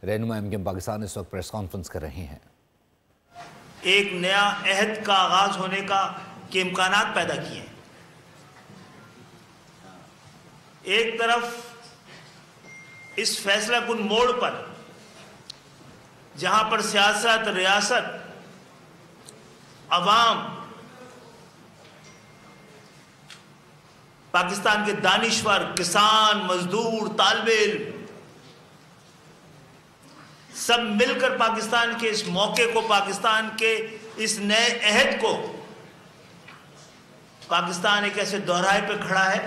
رہنما MKM پاکستان اس وقت press conference کر رہے ہیں۔ ایک نیا عہد کا آغاز ہونے کے امکانات پیدا کیے ہیں۔ ایک طرف اس فیصلہ کن موڑ پر جہاں پر سیاست، ریاست، عوام، پاکستان کے دانشور، کسان، مزدور، طالب علم سب مل کر پاکستان کے اس موقع کو، پاکستان کے اس نئے عہد کو، پاکستان ایک ایسے دہرائے پہ کھڑا ہے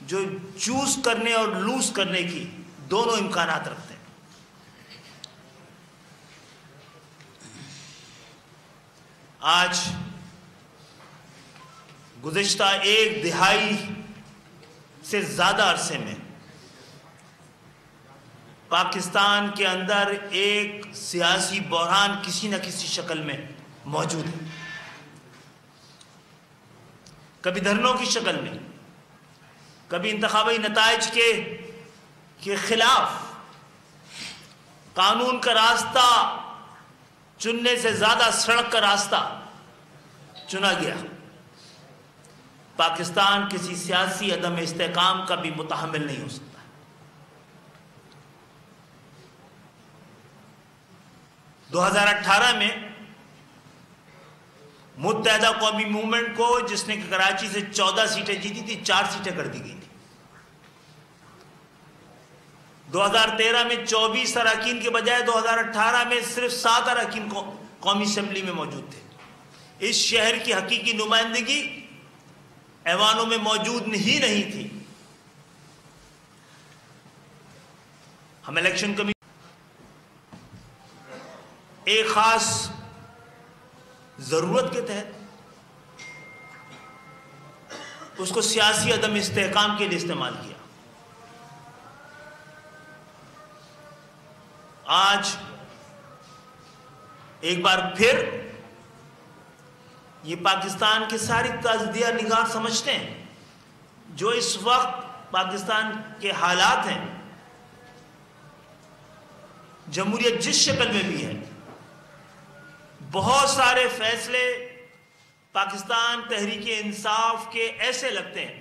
جو چوز کرنے اور لوز کرنے کی دونوں امکانات رکھتے ہیں۔ آج گزشتہ ایک دہائی سے زیادہ عرصے میں پاکستان کے اندر ایک سیاسی بحران کسی نہ کسی شکل میں موجود ہے۔ کبھی دھرنوں کی شکل میں، کبھی انتخابی نتائج کے خلاف قانون کا راستہ چننے سے زیادہ سڑک کا راستہ چنا گیا۔ پاکستان کسی سیاسی عدم استحکام کا بھی متحمل نہیں ہو سکتا۔ 2018 میں متحدہ قومی موومنٹ کو، جس نے کراچی سے 14 سیٹیں جیتی تھی، 4 سیٹیں کر دی گئی تھی۔ 2013 میں 24 اراکین کے بجائے 2018 میں صرف 7 اراکین قومی اسمبلی میں موجود تھے۔ اس شہر کی حقیقی نمائندگی ایوانوں میں موجود ہی نہیں تھی۔ ہم الیکشن کمیشن ایک خاص ضرورت کے تحت اس کو سیاسی عدم استحکام کے لیے استعمال کیا۔ آج ایک بار پھر یہ پاکستان کے ساری تجزیہ نگار سمجھتے ہیں جو اس وقت پاکستان کے حالات ہیں، جمہوریت جس شکل میں بھی ہے، بہت سارے فیصلے پاکستان تحریک انصاف کے ایسے لگتے ہیں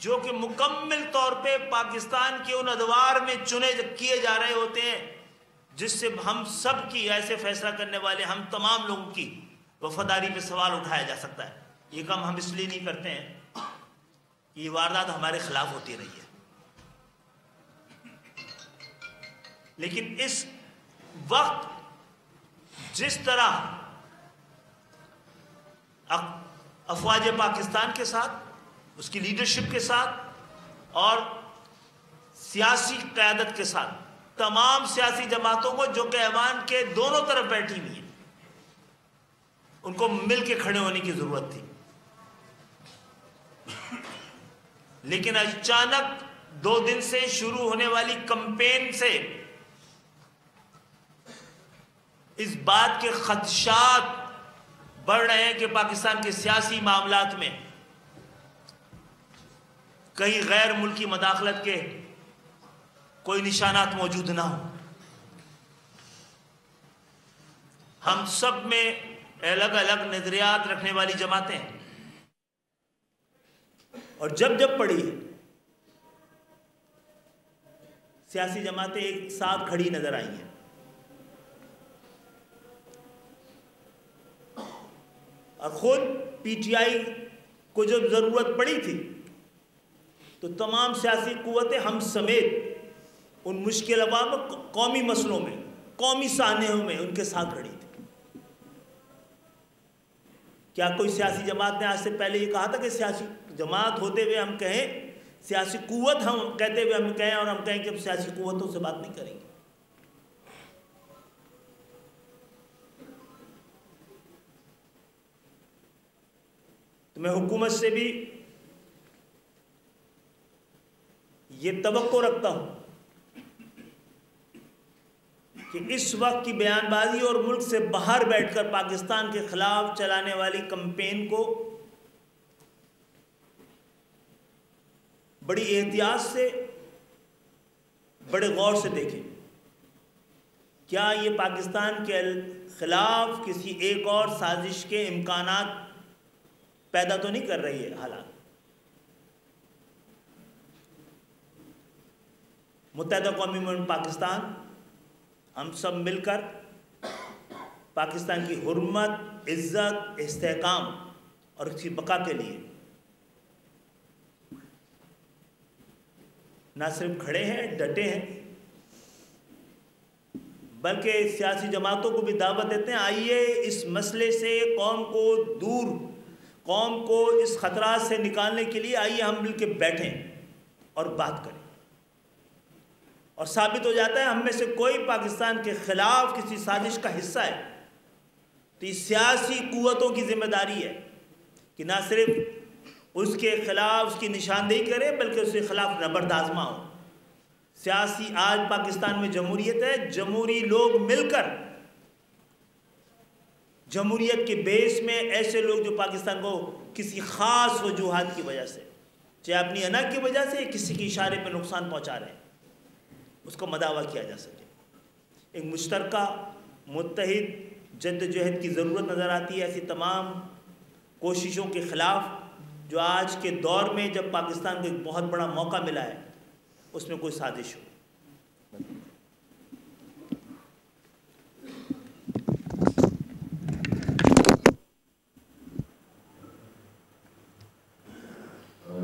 جو کہ مکمل طور پہ پاکستان کے ان ادوار میں کیے جا رہے ہوتے ہیں جس سے ہم سب کی، ایسے فیصلہ کرنے والے ہم تمام لوگوں کی وفاداری پہ سوال اٹھایا جا سکتا ہے۔ یہ کام ہم اس لیے نہیں کرتے ہیں، یہ واردات ہمارے خلاف ہوتی رہی ہے، لیکن اس وقت جس طرح افواج پاکستان کے ساتھ، اس کی لیڈرشپ کے ساتھ اور سیاسی قیادت کے ساتھ، تمام سیاسی جماعتوں کو جو کہ ایوان کے دونوں طرف بیٹھی ہوئی ہیں، ان کو مل کے کھڑے ہونے کی ضرورت تھی۔ لیکن اچانک 2 دن سے شروع ہونے والی کمپین سے اس بات کے خدشات بڑھ رہے ہیں کہ پاکستان کے سیاسی معاملات میں کہیں غیر ملکی مداخلت کے کوئی نشانات موجود نہ ہوں۔ ہم سب میں الگ الگ نظریات رکھنے والی جماعتیں ہیں، اور جب پڑی ہے سیاسی جماعتیں ایک ساتھ کھڑی نظر آئی ہیں، اور خود پی ٹی آئی کو جب ضرورت پڑی تھی تو تمام سیاسی قوتیں ہم سمیت ان مشکل عوام قومی مسئلوں میں، قومی سانحوں میں ان کے ساتھ کھڑی تھی۔ کیا کوئی سیاسی جماعت نے آج سے پہلے یہ کہا تھا کہ سیاسی جماعت ہوتے ہوئے ہم کہیں، سیاسی قوت ہم کہتے ہوئے ہم کہیں، اور ہم کہیں کہ ہم سیاسی قوتوں سے بات نہیں کریں گے؟ تو میں حکومت سے بھی یہ توقع رکھتا ہوں کہ اس وقت کی بیان بازی اور ملک سے باہر بیٹھ کر پاکستان کے خلاف چلانے والی کمپین کو بڑی احتیاط سے، بڑے غور سے دیکھیں، کیا یہ پاکستان کے خلاف کسی ایک اور سازش کے امکانات پیدا تو نہیں کر رہی ہے حالات؟ متحدہ قومی مومنٹ پاکستان، ہم سب مل کر پاکستان کی حرمت، عزت، استحکام اور اس کی بقا کے لیے نہ صرف کھڑے ہیں، ڈٹے ہیں، بلکہ سیاسی جماعتوں کو بھی دعوت دیتے ہیں، آئیے اس مسئلے سے قوم کو دور، قوم کو اس خطرات سے نکالنے کے لیے آئیے ہم مل کے بیٹھیں اور بات کریں۔ اور ثابت ہو جاتا ہے ہم میں سے کوئی پاکستان کے خلاف کسی سازش کا حصہ ہے تو یہ سیاسی قوتوں کی ذمہ داری ہے کہ نہ صرف اس کے خلاف اس کی نشاندہی کرے بلکہ اس کے خلاف نبرد آزما ہو۔ سیاسی آج پاکستان میں جمہوریت ہے، جمہوری لوگ مل کر جمہوریت کے بیس میں ایسے لوگ جو پاکستان کو کسی خاص وجوہات کی وجہ سے، چاہے اپنی انا کی وجہ سے کسی کے اشارے پہ نقصان پہنچا رہے ہیں، اس کو مداوع کیا جا سکے۔ ایک مشترکہ متحد جدوجہد کی ضرورت نظر آتی ہے ایسی تمام کوششوں کے خلاف جو آج کے دور میں جب پاکستان کو ایک بہت بڑا موقع ملا ہے اس میں کوئی سازش ہو۔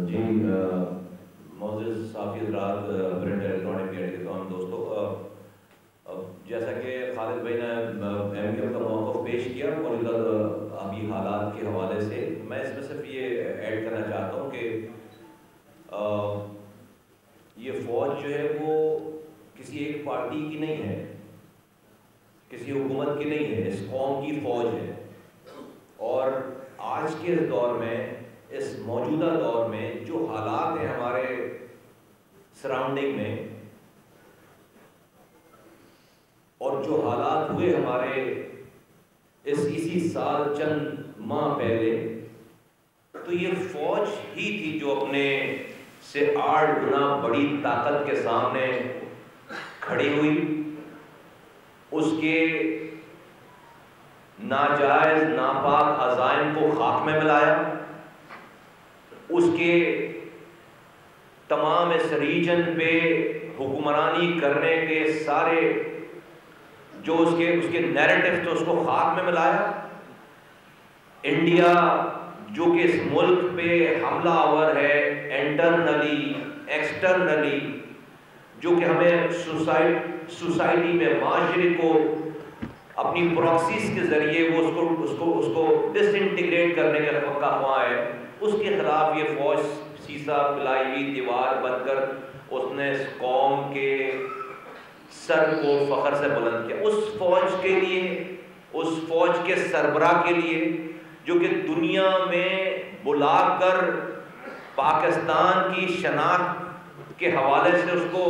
جی معزز صحافی حضرات، پرنٹ الیکٹرانک میڈیا کے تمام دوستوں، جیسا کہ خالد بھائی نے ایم کیو کا موقف پیش کیا موجودہ ابھی حالات کے حوالے سے، میں اس میں صرف یہ ایڈ کرنا چاہتا ہوں کہ یہ فوج جو ہے وہ کسی ایک پارٹی کی نہیں ہے، کسی حکومت کی نہیں ہے، اس قوم کی فوج ہے۔ اور آج کے اس دور میں، اس موجودہ دور میں جو حالات ہیں ہمارے سراؤنڈنگ میں اور جو حالات ہوئے ہمارے اسی سال چند ماہ پہلے، تو یہ فوج ہی تھی جو اپنے سے 8 گنا بڑی طاقت کے سامنے کھڑی ہوئی، اس کے ناجائز ناپاک عزائم کو خاک میں ملایا، اس کے تمام اس ریجن پہ حکمرانی کرنے کے سارے جو اس کے نیریٹو تھے اس کو خاک میں ملایا۔ انڈیا جو کہ اس ملک پہ حملہ آور ہے انٹرنلی ایکسٹرنلی، جو کہ ہمیں سوسائٹی میں معاشرے کو اپنی پراکسیز کے ذریعے وہ اس کو ڈس انٹیگریٹ کرنے کا پکا خواہ ہے، اس کے خلاف یہ فوج سیسا پلائی ہوئی دیوار بن کر اس نے اس قوم کے سر کو فخر سے بلند کیا۔ اس فوج کے لیے، اس فوج کے سربراہ کے لیے جو کہ دنیا میں بلا کر پاکستان کی شناخت کے حوالے سے اس کو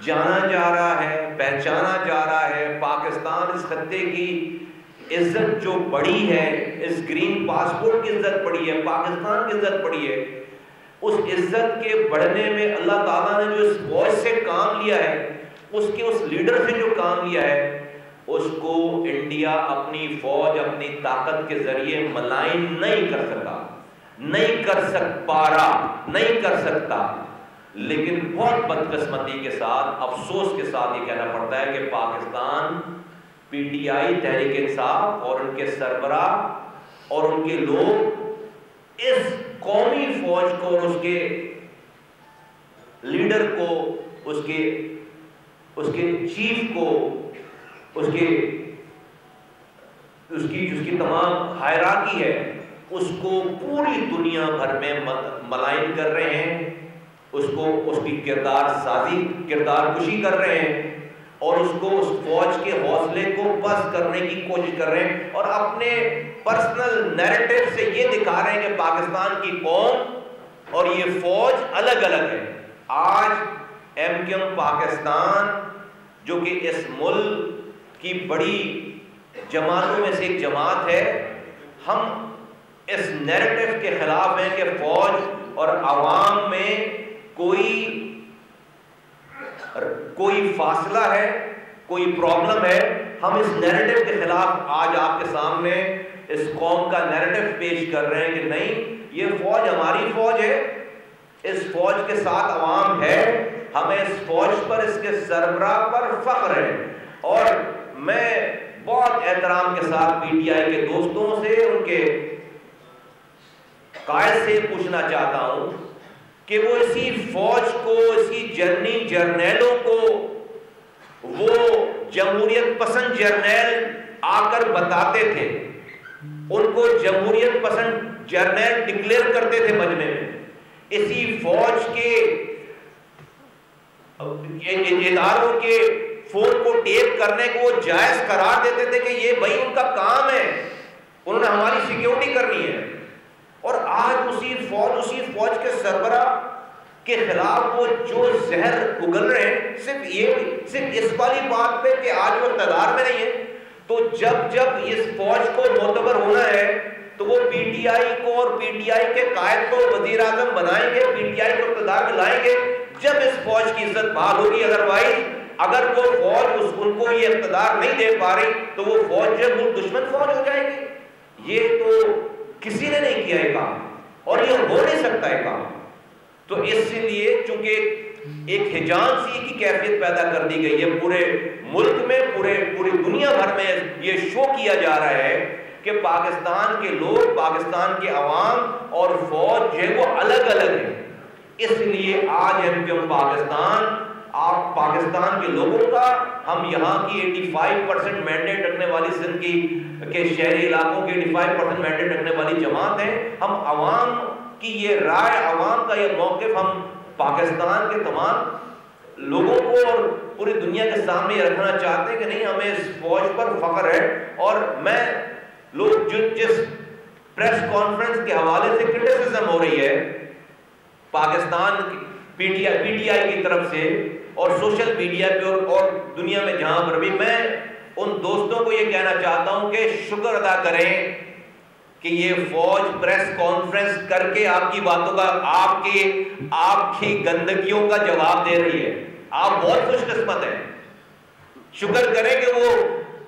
جانا جا رہا ہے، پہچانا جا رہا ہے، پاکستان اس خطے کی عزت جو بڑی ہے، اس گرین پاسپورٹ کی عزت بڑی ہے، پاکستان کی عزت بڑی ہے، اس عزت کے بڑھنے میں اللہ تعالیٰ نے جو اس فوج سے کام لیا ہے، اس لیڈر سے جو کام لیا ہے، اس کو انڈیا اپنی فوج اپنی طاقت کے ذریعے ملائن نہیں کر سکا، نہیں کر سکتا۔ لیکن بہت بدقسمتی کے ساتھ، افسوس کے ساتھ یہ کہنا پڑتا ہے کہ Pakistan P T I Tehreek Insaf اور ان کے سربراہ اور ان کے لوگ اس قومی فوج کو اور اس کے لیڈر کو، اس کے چیف کو، اس کی تمام ہائرارکی ہے، اس کو پوری دنیا بھر میں ملائن کر رہے ہیں، اس کی کردار کشی کر رہے ہیں، اور اس فوج کے حوصلے کو پست کرنے کی کوشش کر رہے ہیں، اور اپنے پرسنل نیریٹو سے یہ دکھا رہے ہیں کہ پاکستان کی قوم اور یہ فوج الگ الگ ہے۔ آج ایم کیو ایم پاکستان جو کہ اس ملک کی بڑی جماعتوں میں سے ایک جماعت ہے، ہم اس نیریٹو کے خلاف ہیں کہ فوج اور عوام میں فاصلہ ہے، کوئی پرابلم ہے، ہم اس نیریٹو کے خلاف آج آپ کے سامنے اس قوم کا نیریٹو پیش کر رہے ہیں کہ نہیں، یہ فوج ہماری فوج ہے، اس فوج کے ساتھ عوام ہے، ہمیں اس فوج پر، اس کے سربراہ پر فخر ہے۔ اور میں بہت احترام کے ساتھ پی ٹی آئی کے دوستوں سے، ان کے قائد سے پوچھنا چاہتا ہوں کہ وہ اسی فوج کو، اسی جرنیلوں کو، وہ جمہوریت پسند جرنیل آ کر بتاتے تھے، ان کو جمہوریت پسند جرنیل ڈکلیئر کرتے تھے مجمع میں، اسی فوج کے اداروں کے فون کو ٹیپ کرنے کو وہ جائز قرار دیتے تھے کہ یہ بھائی ان کا کام ہے، انہوں نے ہماری سیکیورٹی کرنی ہے۔ اور آج اسی فوج کے سربراہ کے خلاف وہ جو زہر اگل رہے ہیں، صرف اس والی بات پہ کہ آج وہ اقتدار میں نہیں ہے، تو جب اس فوج کو معتبر ہونا ہے تو وہ پی ٹی آئی کو اور پی ٹی آئی کے قائد کو وزیر اعظم بنائیں گے، پی ٹی آئی کو اقتدار میں لائیں گے جب اس فوج کی عزت بحال ہوگی۔ ادروائز اگر وہ فوج ان کو یہ اقتدار نہیں دے پا رہی تو وہ فوج جب دشمن فوج ہو جائے گی۔ یہ تو کسی نے نہیں کیا یہ کام، اور یہ ہو نہیں سکتا یہ کام۔ تو اس لیے چونکہ ایک ہجان سی کی کیفیت پیدا کر دی گئی ہے پورے ملک میں، پوری دنیا بھر میں یہ شو کیا جا رہا ہے کہ پاکستان کے لوگ، پاکستان کے عوام اور فوج جو ہے وہ الگ الگ ہیں۔ اس لیے آج پاکستان کے لوگوں کا، ہم یہاں کی 85% مینڈیٹ رکھنے والی سندھ کے شہری علاقوں کی 85% مینڈیٹ رکھنے والی جماعت ہے، ہم عوام کی یہ رائے، عوام کا یہ موقف ہم پاکستان کے تمام لوگوں کو اور پوری دنیا کے سامنے یہ رکھنا چاہتے ہیں کہ نہیں، ہمیں اس فوج پر فخر ہے۔ اور میں لوگ جس پریس کانفرنس کے حوالے سے کرٹیسزم ہو رہی ہے پاکستان کی پی ٹی آئی کی طرف سے اور سوشل میڈیا پہ اور دنیا میں جہاں پر بھی، میں ان دوستوں کو یہ کہنا چاہتا ہوں کہ شکر ادا کریں کہ یہ فوج پریس کانفرنس کر کے آپ کی باتوں کا، آپ کی گندگیوں کا جواب دے رہی ہے۔ آپ بہت خوش قسمت ہیں، شکر کریں کہ وہ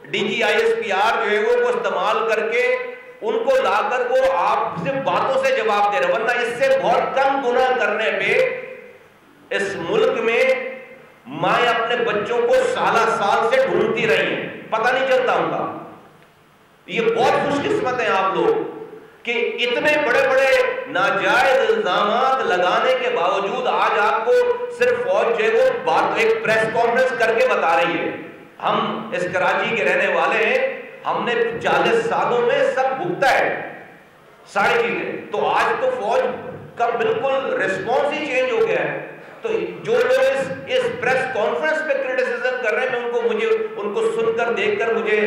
D G I S P R جو ہے وہ استعمال کر کے ان کو لا کر وہ آپ سے باتوں سے جواب دے رہے، ورنہ اس سے بہت کم گناہ کرنے پہ اس ملک میں مائیں اپنے بچوں کو سال سے ڈھونڈتی رہی ہیں، پتہ نہیں چلتا ان کا۔ یہ بہت خوش قسمت ہیں آپ لوگ کہ اتنے بڑے بڑے ناجائز الزامات لگانے کے باوجود آج آپ کو صرف فوج جو ہے وہ بات ایک پریس کانفرنس کر کے بتا رہی ہے۔ ہم اس کراچی کے رہنے والے ہیں، ہم نے 40 سالوں میں سب بھگتا ہے ساری چیزیں، تو آج تو فوج کا بالکل ریسپانس ہی چینج ہو گیا ہے۔ تو جو لوگ اس پریس کانفرنس پہ کرٹیسزم کر رہے ہیں، میں ان کو سن کر دیکھ کر مجھے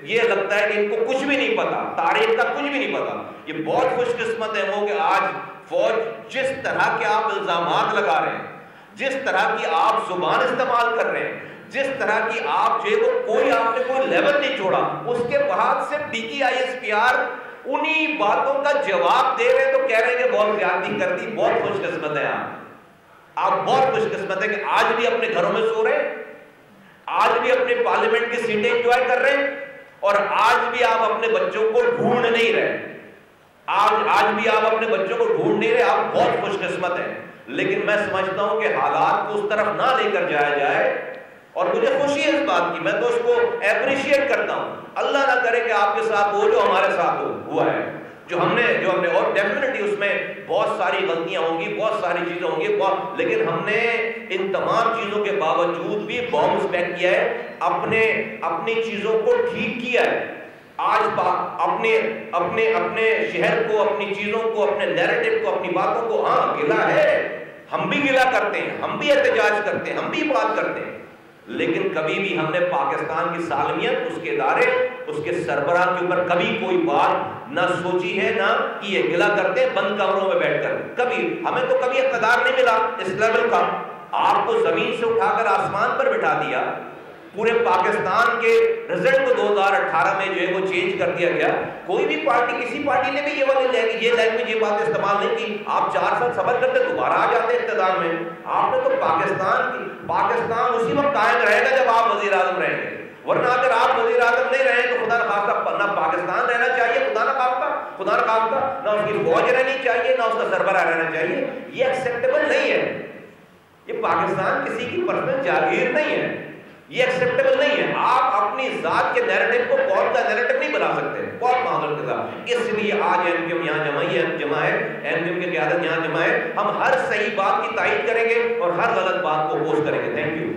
یہ لگتا ہے کہ ان کو کچھ بھی نہیں پتا، تاریخ کا کچھ بھی نہیں پتا۔ یہ بہت خوش قسمت ہے وہ کہ آج فوج جس طرح کے آپ الزامات لگا رہے ہیں، جس طرح کی آپ زبان استعمال کر رہے ہیں، جس طرح کی آپ جو ہے آپ نے کوئی لیول نہیں چھوڑا، اس کے بعد صرف D G I S P R انہی باتوں کا جواب دے رہے تو کہہ رہے ہیں کہ بہت زیادتی کر دی۔ بہت خوش قسمت ہے آپ بہت خوش قسمت ہے کہ آج بھی اپنے گھروں میں سو رہے ہیں، آج بھی اپنے پارلیمنٹ کی سیٹیں انجوائے کر رہے ہیں، اور آج بھی آپ اپنے بچوں کو ڈھونڈ نہیں رہے، آج بھی آپ اپنے بچوں کو ڈھونڈ نہیں رہے۔ آپ بہت خوش قسمت ہیں، لیکن میں سمجھتا ہوں کہ حالات کو اس طرف نہ لے کر جایا جائے، اور مجھے خوشی ہے اس بات کی، میں تو اس کو اپریشیٹ کرتا ہوں۔ اللہ نہ کرے کہ آپ کے ساتھ وہ جو ہمارے ساتھ ہوا ہے، جو ہم نے اور ڈیفینیٹلی اس میں بہت ساری غلطیاں ہوں گی، بہت ساری چیزیں ہوں گی، لیکن ہم نے ان تمام چیزوں کے باوجود بھی بام اسپیک کیا ہے، اپنی چیزوں کو ٹھیک کیا ہے۔ آج اپنے شہر کو، اپنی چیزوں کو، اپنے نیریٹو کو، اپنی باتوں کو، ہاں گلا ہے، ہم بھی گلا کرتے ہیں، ہم بھی احتجاج کرتے ہیں، ہم بھی بات کرتے ہیں، لیکن کبھی بھی ہم نے پاکستان کی سالمیت، اس کے ادارے، اس کے سربراہ کے اوپر کبھی کوئی بات نہ سوچی ہے، نہ کی ہے۔ گلا کرتے ہیں بند کمروں میں بیٹھ کر، ہمیں تو کبھی اقتدار نہیں ملا اس لیول کا، آپ کو زمین سے اٹھا کر آسمان پر بٹھا دیا، پورے پاکستان کے رزلٹ کو 2018 میں جو ہے وہ چینج کر دیا گیا. کوئی بھی پارٹی, کسی پارٹی نے بھی یہ لینگویج یہ بات استعمال نہیں کی. آپ 4 سال صبر کرتے دوبارہ آ جاتے اقتدار میں. آپ نے تو پاکستان اسی وقت قائم رہے گا جب آپ وزیر اعظم رہیں گے, ورنہ اگر آپ وزیر اعظم نہیں رہیں تو خدا نخواستہ نہ پاکستان رہنا چاہیے, خدا نخواستہ نہ اس کی فوج رہنی چاہیے, نہ اس کا سربراہ رہنا چاہیے. یہ ایکسیپٹیبل نہیں ہے. یہ پاکستان کسی کی پرسنل جاگیر نہیں ہے, یہ ایکسیپٹیبل نہیں ہے. آپ اپنی ذات کے نیریٹو کو قوم کا نیریٹو نہیں بنا سکتے بہت معذرت کے ساتھ. اس لیے آج ایم کیو یہاں جمع ہے, ایم کیو کی قیادت یہاں جمع ہے. ہم ہر صحیح بات کی تائید کریں گے اور ہر غلط بات کو اپوز کریں گے. Thank you.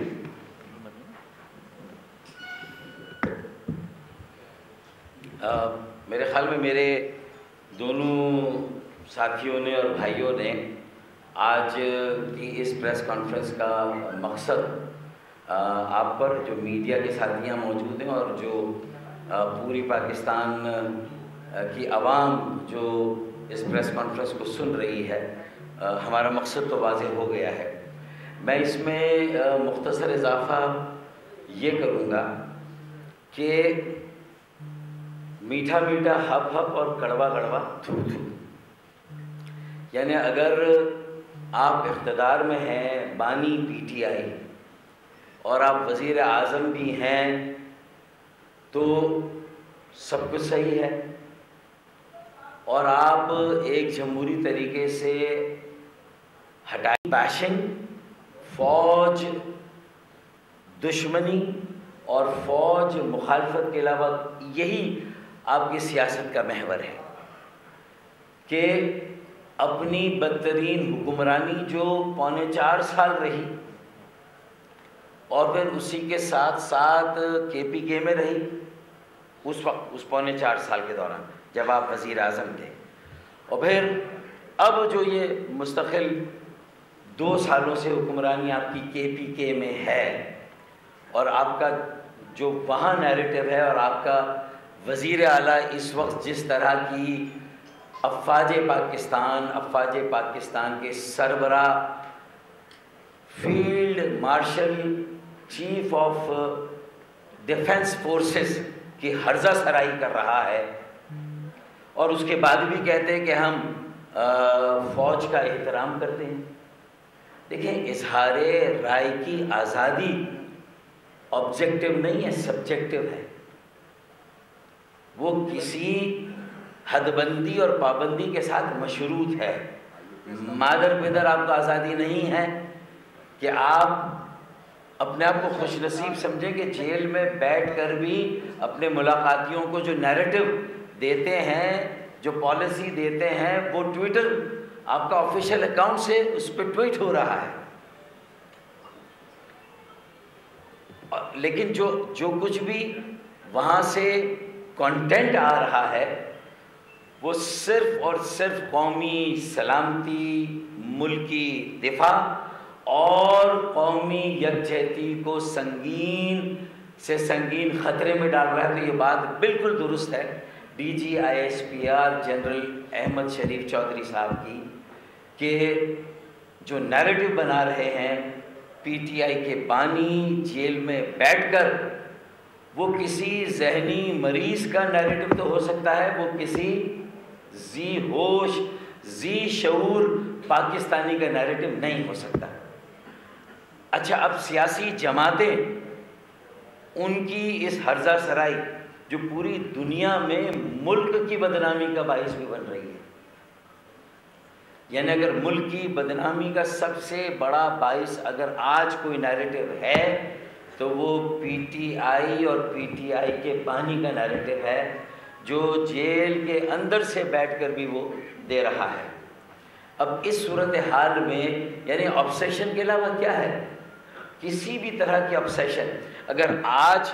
میرے خیال میں میرے دونوں ساتھیوں نے اور بھائیوں نے آج کی اس پریس کانفرنس کا مقصد آپ پر, جو میڈیا کے ساتھیاں موجود ہیں اور جو پوری پاکستان کی عوام جو اس پریس کانفرنس کو سن رہی ہے, ہمارا مقصد تو واضح ہو گیا ہے. میں اس میں مختصر اضافہ یہ کروں گا کہ میٹھا میٹھا ہپ ہپ اور کڑوا کڑوا تھو تھو. یعنی اگر آپ اقتدار میں ہیں, بانی پی ٹی آئی, اور آپ وزیر اعظم بھی ہیں تو سب کچھ صحیح ہے, اور آپ ایک جمہوری طریقے سے ہٹائی بیشنگ, فوج دشمنی اور فوج مخالفت کے علاوہ یہی آپ کی سیاست کا محور ہے کہ اپنی بدترین حکمرانی جو 4.25 سال رہی اور پھر اسی کے ساتھ ساتھ کے پی کے میں رہی اس وقت, اس 4.25 سال کے دوران جب آپ وزیر اعظم تھے, اور پھر اب جو یہ مستقل 2 سالوں سے حکمرانی آپ کی کے پی کے میں ہے, اور آپ کا جو وہاں نیریٹو ہے, اور آپ کا وزیر اعلیٰ اس وقت جس طرح کی افواج پاکستان کے سربراہ field marshal chief of defence forces کی ہرزہ سرائی کر رہا ہے, اور اس کے بعد بھی کہتے ہیں کہ ہم فوج کا احترام کرتے ہیں. دیکھیں, اظہار رائے کی آزادی آبجیکٹو نہیں ہے, سبجیکٹو ہے. وہ کسی حد بندی اور پابندی کے ساتھ مشروط ہے. مادر پدر آپ کو آزادی نہیں ہے کہ آپ اپنے آپ کو خوش نصیب سمجھیں کہ جیل میں بیٹھ کر بھی اپنے ملاقاتیوں کو جو نیریٹو دیتے ہیں, جو پالیسی دیتے ہیں, وہ ٹویٹر آپ کا آفیشیل اکاؤنٹ سے اس پہ ٹویٹ ہو رہا ہے. لیکن جو کچھ بھی وہاں سے کنٹینٹ آ رہا ہے وہ صرف اور صرف قومی سلامتی, ملکی دفاع اور قومی یکجہتی کو سنگین سے سنگین خطرے میں ڈال رہا ہے. تو یہ بات بالکل درست ہے D G I S P R general Ahmed Sharif Chaudhry صاحب کی, کہ جو نیریٹو بنا رہے ہیں پی ٹی آئی کے بانی جیل میں بیٹھ کر, وہ کسی ذہنی مریض کا نیریٹو تو ہو سکتا ہے, وہ کسی ذی ہوش ذی شعور پاکستانی کا نیریٹو نہیں ہو سکتا. اچھا, اب سیاسی جماعتیں ان کی اس ہرزہ سرائی جو پوری دنیا میں ملک کی بدنامی کا باعث بھی بن رہی ہے, یعنی اگر ملک کی بدنامی کا سب سے بڑا باعث اگر آج کوئی نیریٹو ہے تو وہ پی ٹی آئی اور پی ٹی آئی کے بانی کا نیریٹو ہے, جو جیل کے اندر سے بیٹھ کر بھی وہ دے رہا ہے. اب اس صورتحال میں یعنی آبسیشن کے علاوہ کیا ہے, کسی بھی طرح کی آبسیشن. اگر آج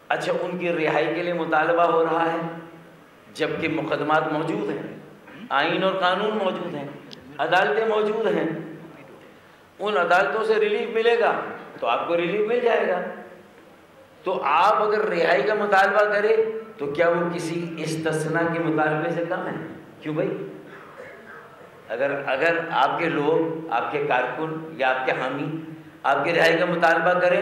اچھا ان کی رہائی کے لیے مطالبہ ہو رہا ہے جبکہ مقدمات موجود ہیں, آئین اور قانون موجود ہیں, عدالتیں موجود ہیں, ان عدالتوں سے ریلیف ملے گا تو آپ کو ریلیف مل جائے گا. تو آپ اگر رہائی کا مطالبہ کریں تو کیا وہ کسی استثناء کے مطالبے سے کم ہے؟ کیوں بھائی؟ اگر آپ کے لوگ, آپ کے کارکن یا آپ کے حامی آپ کی رہائی کا مطالبہ کریں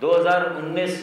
2019